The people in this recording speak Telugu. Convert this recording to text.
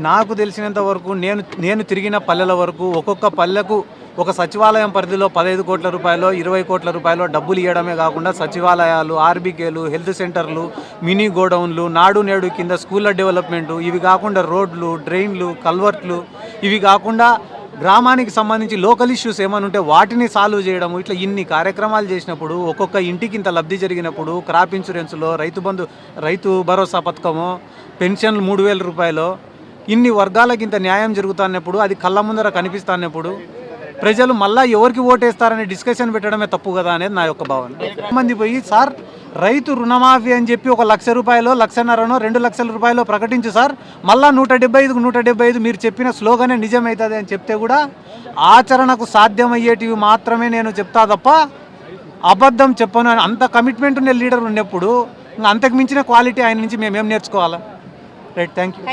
నాకు తెలిసినంత వరకు నేను తిరిగిన పల్లెల వరకు ఒక్కొక్క పల్లెకు ఒక సచివాలయం పరిధిలో 15 కోట్ల రూపాయలు 20 కోట్ల రూపాయలు డబ్బులు ఇవ్వడమే కాకుండా సచివాలయాలు, ఆర్బీకేలు, హెల్త్ సెంటర్లు, మినీ గోడౌన్లు, నాడు నేడు కింద స్కూళ్ళ డెవలప్మెంటు, ఇవి కాకుండా రోడ్లు, డ్రైన్లు, కల్వర్ట్లు, ఇవి కాకుండా గ్రామానికి సంబంధించి లోకల్ ఇష్యూస్ ఏమైనా ఉంటే వాటిని సాల్వ్ చేయడము, ఇట్లా ఇన్ని కార్యక్రమాలు చేసినప్పుడు ఒక్కొక్క ఇంటికి ఇంత లబ్ధి జరిగినప్పుడు క్రాప్ ఇన్సూరెన్స్లో, రైతు భరోసా పథకము, పెన్షన్లు 3,000 రూపాయలు, ఇన్ని వర్గాలకు ఇంత న్యాయం జరుగుతున్నప్పుడు, అది కళ్ళ ముందర కనిపిస్తున్నప్పుడు ప్రజలు మళ్ళీ ఎవరికి ఓటేస్తారనే డిస్కషన్ పెట్టడమే తప్పు కదా అనేది నా యొక్క భావన. మంది పోయి సార్ రైతు రుణమాఫీ అని చెప్పి 1,00,000 రూపాయలు, 1,50,000, 2,00,000 రూపాయలు ప్రకటించు సార్, మళ్ళీ 175 మీరు చెప్పిన స్లోగానే నిజమవుతుంది అని చెప్తే కూడా ఆచరణకు సాధ్యమయ్యేటివి మాత్రమే నేను చెప్తా తప్ప అబద్ధం చెప్పను అని అంత కమిట్మెంట్ ఉన్న లీడర్ ఉన్నప్పుడు అంతకు మించిన క్వాలిటీ ఆయన నుంచి మేమేం నేర్చుకోవాలా? Right, thank you.